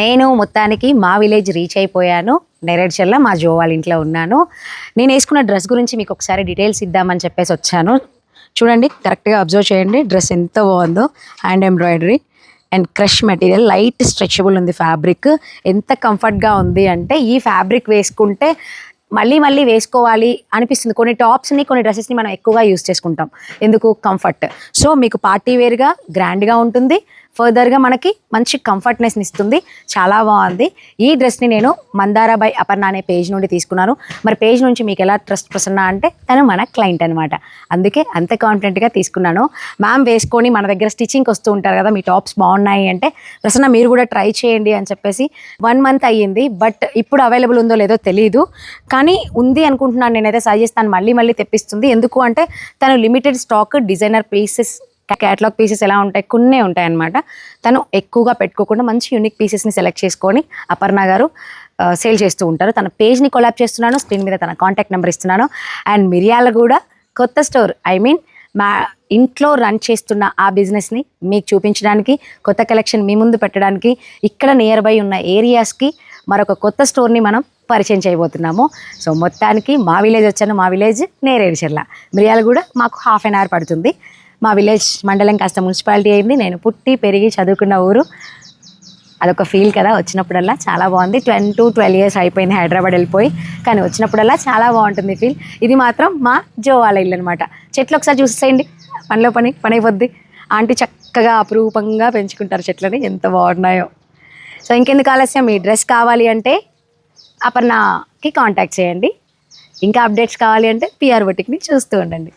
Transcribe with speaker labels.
Speaker 1: నేను మొత్తానికి మా విలేజ్ రీచ్ అయిపోయాను. నేరేడ్చర్ల మా జో వాళ్ళ ఇంట్లో ఉన్నాను. నేను వేసుకున్న డ్రెస్ గురించి మీకు ఒకసారి డీటెయిల్స్ ఇద్దామని చెప్పేసి వచ్చాను. చూడండి, కరెక్ట్గా అబ్జర్వ్ చేయండి. డ్రెస్ ఎంత బాగుందో, hand embroidery and crush material, light stretchable ఉంది ఫ్యాబ్రిక్. ఎంత కంఫర్ట్గా ఉంది అంటే ఈ ఫ్యాబ్రిక్ వేసుకుంటే మళ్ళీ మళ్ళీ వేసుకోవాలి అనిపిస్తుంది. కొన్ని టాప్స్ని, కొన్ని డ్రెస్సెస్ని మనం ఎక్కువగా యూస్ చేసుకుంటాం. ఎందుకు? కంఫర్ట్. సో మీకు పార్టీ వేర్గా గ్రాండ్గా ఉంటుంది, ఫర్దర్గా మనకి మంచి కంఫర్ట్నెస్ని ఇస్తుంది. చాలా బాగుంది. ఈ డ్రెస్ని నేను మందారా బై అపర్ణ అనే పేజ్ నుండి తీసుకున్నాను. మరి పేజ్ నుంచి మీకు ఎలా ట్రస్ట్ ప్రసన్న అంటే తను మన క్లయింట్ అనమాట, అందుకే అంత కాన్ఫిడెంట్గా తీసుకున్నాను. మ్యామ్ వేసుకొని మన దగ్గర స్టిచ్చింగ్కి వస్తూ ఉంటారు కదా, మీ టాప్స్ బాగున్నాయి అంటే ప్రసన్న మీరు కూడా ట్రై చేయండి అని చెప్పేసి 1 month అయ్యింది. బట్ ఇప్పుడు అవైలబుల్ ఉందో లేదో తెలియదు, కానీ ఉంది అనుకుంటున్నాను. నేనైతే సజెస్ట్ తను మళ్ళీ మళ్ళీ తెప్పిస్తుంది. ఎందుకు అంటే తను limited stock designer pieces, catalogue pieces ఎలా ఉంటాయి, కొన్నే ఉంటాయి అన్నమాట. తను ఎక్కువగా పెట్టుకోకుండా మంచి యూనిక్ పీసెస్ని సెలెక్ట్ చేసుకొని అపర్ణ గారు సేల్ చేస్తూ ఉంటారు. తన పేజ్ని కొలాబ్ చేస్తున్నాను, స్క్రీన్ మీద తన కాంటాక్ట్ నెంబర్ ఇస్తున్నాను. అండ్ మిరియాల కూడా కొత్త స్టోర్, ఐ మీన్ మా ఇంట్లో రన్ చేస్తున్న ఆ బిజినెస్ని మీకు చూపించడానికి, కొత్త కలెక్షన్ మీ ముందు పెట్టడానికి, ఇక్కడ నియర్ బై ఉన్న ఏరియాస్కి మరొక కొత్త స్టోర్ని మనం పరిచయం చేయబోతున్నాము. సో మొత్తానికి మా విలేజ్ వచ్చాను. మా విలేజ్ నేరేడుచర్ల, మిరియాల కూడా మాకు 1/2 hour పడుతుంది. మా విలేజ్ మండలం కాస్త మున్సిపాలిటీ అయింది. నేను పుట్టి పెరిగి చదువుకున్న ఊరు. అదొక ఫీల్ కదా, వచ్చినప్పుడల్లా చాలా బాగుంది. 10 to 12 years అయిపోయింది హైదరాబాద్ వెళ్ళిపోయి, కానీ వచ్చినప్పుడల్లా చాలా బాగుంటుంది ఫీల్. ఇది మాత్రం మా జో వాళ్ళ ఇల్లు అనమాట. చెట్లు ఒకసారి చూసేయండి, పనిలో పని అయిపోద్ది. ఆంటీ చక్కగా అపురూపంగా పెంచుకుంటారు చెట్లని, ఎంత బాగున్నాయో. సో ఇంకెందుకు ఆలస్యం, మీ డ్రెస్ కావాలి అంటే అపర్ణకి కాంటాక్ట్ చేయండి. ఇంకా అప్డేట్స్ కావాలి అంటే పిఆర్ బొటిక్ని చూస్తూ ఉండండి.